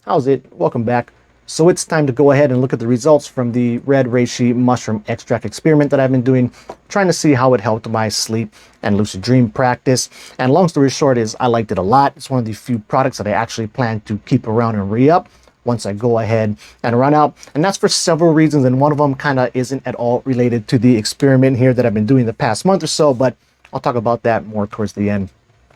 How's it? Welcome back. So it's time to go ahead and look at the results from the red reishi mushroom extract experiment that I've been doing, trying to see how it helped my sleep and lucid dream practice. And long story short is I liked it a lot. It's one of the few products that I actually plan to keep around and re-up once I go ahead and run out. And that's for several reasons. And one of them kind of isn't at all related to the experiment here that I've been doing the past month or so, but I'll talk about that more towards the end.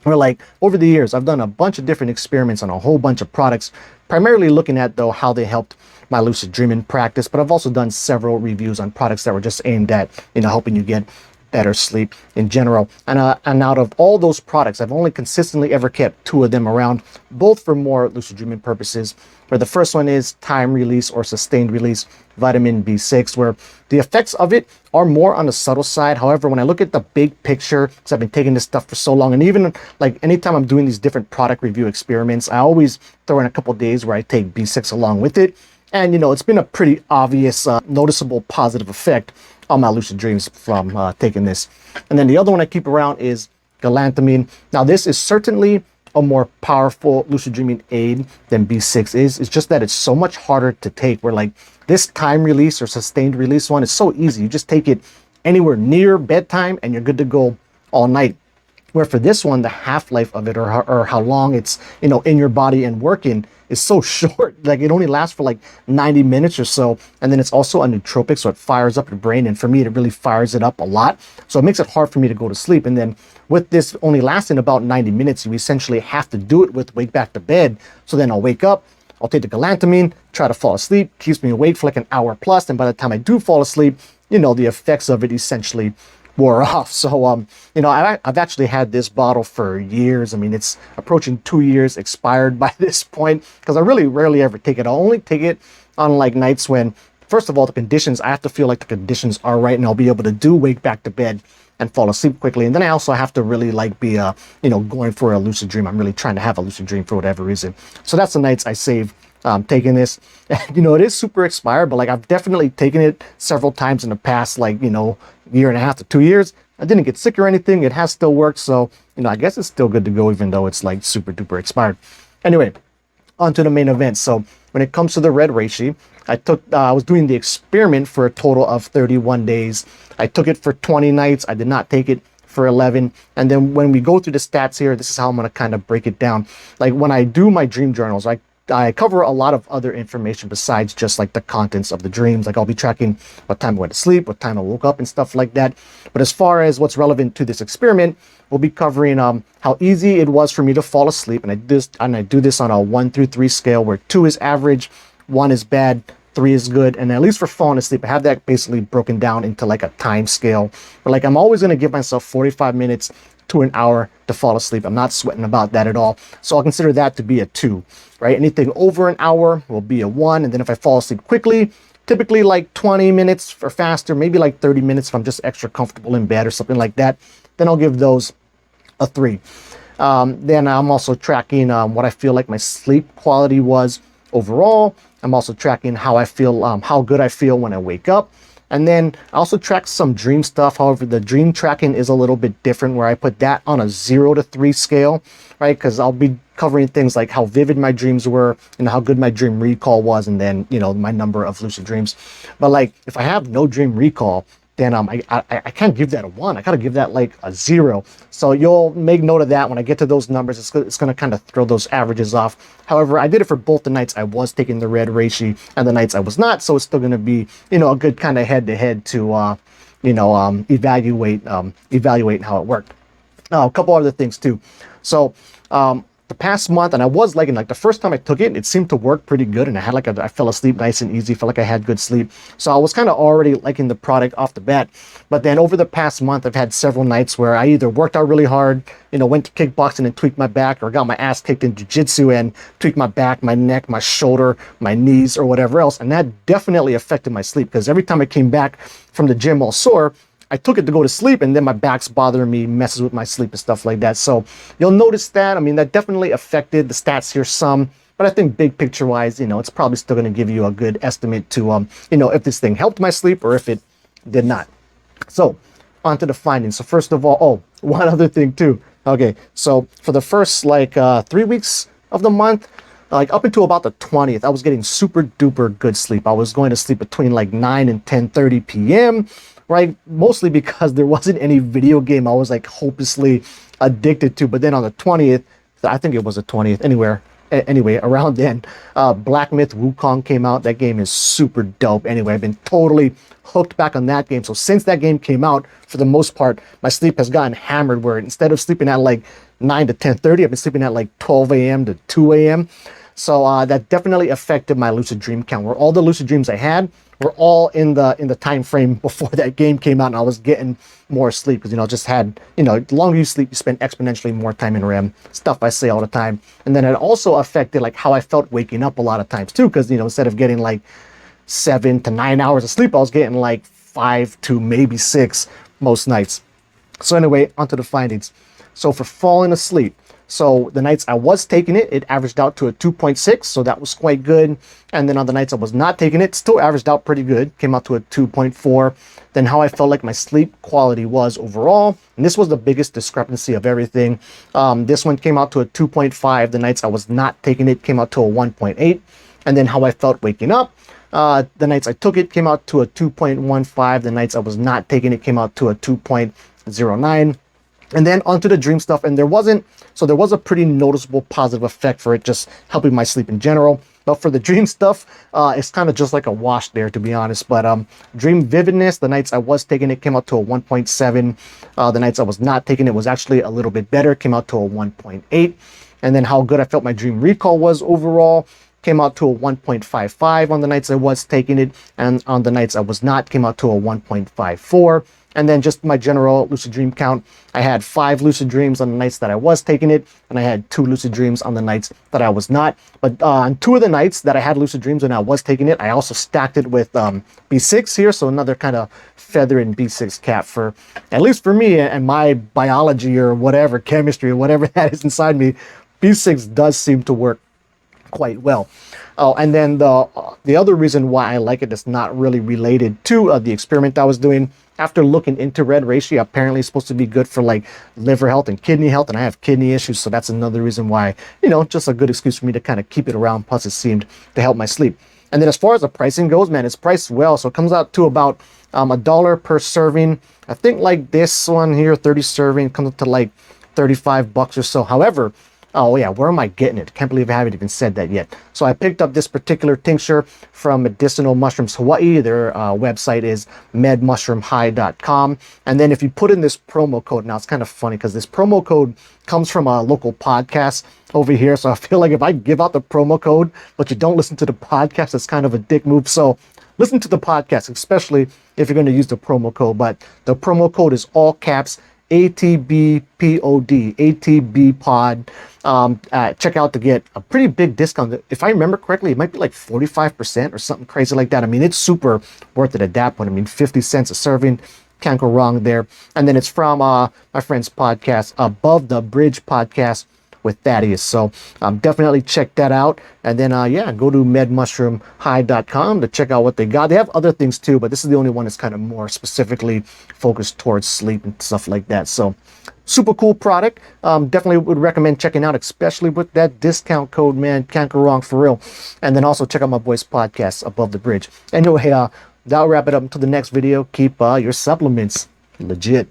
Or like over the years, I've done a bunch of different experiments on a whole bunch of products, primarily looking at though how they helped my lucid dreaming practice. But I've also done several reviews on products that were just aimed at, helping you get better sleep in general. And out of all those products, I've only consistently ever kept 2 of them around, both for more lucid dreaming purposes. Where the first one is time release or sustained release vitamin B6, where the effects of it are more on the subtle side. However, when I look at the big picture, because I've been taking this stuff for so long, and even like anytime I'm doing these different product review experiments, I always throw in a couple days where I take B6 along with it. And it's been a pretty obvious, noticeable positive effect on my lucid dreams from taking this. And then the other one I keep around is galantamine. Now this is certainly a more powerful lucid dreaming aid than B6 is. It's just that it's so much harder to take, where like this time release or sustained release one is so easy. You just take it anywhere near bedtime and you're good to go all night. Where for this one, the half-life of it, or how long it's in your body and working, is so short. Like it only lasts for like 90 minutes or so. And then it's also a nootropic, so it fires up your brain. And for me, it really fires it up a lot. So it makes it hard for me to go to sleep. And then with this only lasting about 90 minutes, you essentially have to do it with wake back to bed. So then I'll wake up, I'll take the galantamine, try to fall asleep, keeps me awake for like an hour plus. And by the time I do fall asleep, the effects of it essentially wore off. So, I've actually had this bottle for years. I mean, it's approaching 2 years expired by this point, because I really rarely ever take it. I'll only take it on like nights when, first of all, I have to feel like the conditions are right and I'll be able to do wake back to bed and fall asleep quickly. And then I also have to really like be, going for a lucid dream. I'm really trying to have a lucid dream for whatever reason. So that's the nights I save taking this. It is super expired, but like I've definitely taken it several times in the past, like, year and a half to 2 years. I didn't get sick or anything. It has still worked. So, I guess it's still good to go, even though it's like super duper expired. Anyway, on to the main event. So when it comes to the red reishi, I was doing the experiment for a total of 31 days. I took it for 20 nights. I did not take it for 11. And then when we go through the stats here, this is how I'm going to kind of break it down. Like when I do my dream journals, I cover a lot of other information besides just like the contents of the dreams. Like I'll be tracking what time I went to sleep, what time I woke up and stuff like that. But as far as what's relevant to this experiment, we'll be covering how easy it was for me to fall asleep. And I do this on a 1 through 3 scale, where 2 is average, 1 is bad, 3 is good. And at least for falling asleep, I have that basically broken down into like a time scale, where like I'm always going to give myself 45 minutes to an hour to fall asleep. I'm not sweating about that at all. So I'll consider that to be a 2, right? Anything over an hour will be a 1. And then if I fall asleep quickly, typically like 20 minutes or faster, maybe like 30 minutes if I'm just extra comfortable in bed or something like that, then I'll give those a 3. Then I'm also tracking what I feel like my sleep quality was overall. I'm also tracking how I feel, how good I feel when I wake up. And then I also track some dream stuff. However, the dream tracking is a little bit different, where I put that on a 0 to 3 scale, right? Because I'll be covering things like how vivid my dreams were and how good my dream recall was, and then, my number of lucid dreams. But like if I have no dream recall, then I can't give that a 1. I gotta give that like a 0. So you'll make note of that when I get to those numbers. It's gonna kind of throw those averages off. However, I did it for both the nights I was taking the red reishi and the nights I was not. So it's still gonna be, a good kind of head-to-head to, evaluate how it worked. Now, a couple other things too. So, the past month, and I was liking, like the first time I took it, it seemed to work pretty good, and I had I fell asleep nice and easy, felt like I had good sleep. So I was kind of already liking the product off the bat. But then over the past month, I've had several nights where I either worked out really hard, went to kickboxing and tweaked my back, or got my ass kicked in jiu-jitsu and tweaked my back, my neck, my shoulder, my knees, or whatever else. And that definitely affected my sleep, because every time I came back from the gym all sore, I took it to go to sleep, and then my back's bothering me, messes with my sleep and stuff like that. So you'll notice that. I mean, that definitely affected the stats here some, but I think big picture wise, it's probably still going to give you a good estimate to, if this thing helped my sleep or if it did not. So on to the findings. So first of all, one other thing too. Okay, so for the first 3 weeks of the month, like up until about the 20th, I was getting super duper good sleep. I was going to sleep between like 9 and 10:30 p.m., right? Mostly because there wasn't any video game I was like hopelessly addicted to. But then on the 20th, I think it was the 20th, anyway, around then, Black Myth Wukong came out. That game is super dope. Anyway, I've been totally hooked back on that game. So since that game came out, for the most part, my sleep has gotten hammered, where instead of sleeping at like 9 to 10:30, I've been sleeping at like 12 a.m. to 2 a.m. So that definitely affected my lucid dream count, where all the lucid dreams I had were all in the time frame before that game came out, and I was getting more sleep because, just had, the longer you sleep, you spend exponentially more time in REM, stuff I say all the time. And then it also affected like how I felt waking up a lot of times too, because, instead of getting like 7 to 9 hours of sleep, I was getting like 5 to maybe 6 most nights. So anyway, onto the findings. So for falling asleep, so the nights I was taking it, it averaged out to a 2.6, so that was quite good. And then on the nights I was not taking it, still averaged out pretty good, came out to a 2.4. Then how I felt like my sleep quality was overall, and this was the biggest discrepancy of everything. This one came out to a 2.5. The nights I was not taking it came out to a 1.8. And then how I felt waking up, the nights I took it came out to a 2.15. The nights I was not taking it came out to a 2.09. And then onto the dream stuff, and there was a pretty noticeable positive effect for it just helping my sleep in general. But for the dream stuff, it's kind of just like a wash there, to be honest. But dream vividness, the nights I was taking it came out to a 1.7. The nights I was not taking it was actually a little bit better, came out to a 1.8. And then how good I felt my dream recall was overall came out to a 1.55 on the nights I was taking it, and on the nights I was not, came out to a 1.54. And then just my general lucid dream count, I had 5 lucid dreams on the nights that I was taking it, and I had 2 lucid dreams on the nights that I was not. But on 2 of the nights that I had lucid dreams when I was taking it, I also stacked it with B6 here, so another kind of feather in B6 cap for, at least for me and my biology or whatever, chemistry or whatever that is inside me. B6 does seem to work quite well. Oh, and then the other reason why I like it is not really related to the experiment I was doing. After looking into red reishi, apparently it's supposed to be good for like liver health and kidney health, and I have kidney issues, so that's another reason why, just a good excuse for me to kind of keep it around. Plus it seemed to help my sleep. And then as far as the pricing goes, man, it's priced well, so it comes out to about $1 per serving. I think like this one here, 30 serving, comes up to like $35 or so. However, oh yeah, where am I getting it? Can't believe I haven't even said that yet. So I picked up this particular tincture from Medicinal Mushrooms Hawaii. Their website is medmushroomhigh.com. And then if you put in this promo code, now it's kind of funny because this promo code comes from a local podcast over here. So I feel like if I give out the promo code, but you don't listen to the podcast, it's kind of a dick move. So listen to the podcast, especially if you're going to use the promo code. But the promo code is all caps, ATBPOD, ATBPOD. Check out to get a pretty big discount. If I remember correctly, it might be like 45% or something crazy like that. I mean, it's super worth it at that point. I mean, 50 cents a serving, can't go wrong there. And then it's from my friend's podcast, Above the Bridge podcast with Thaddeus. So definitely check that out. And then, yeah, go to medmushroomhigh.com to check out what they got. They have other things too, but this is the only one that's kind of more specifically focused towards sleep and stuff like that. So super cool product. Definitely would recommend checking out, especially with that discount code, man. Can't go wrong for real. And then also check out my boy's podcast, Above the Bridge. Anyway, that'll wrap it up until the next video. Keep your supplements legit.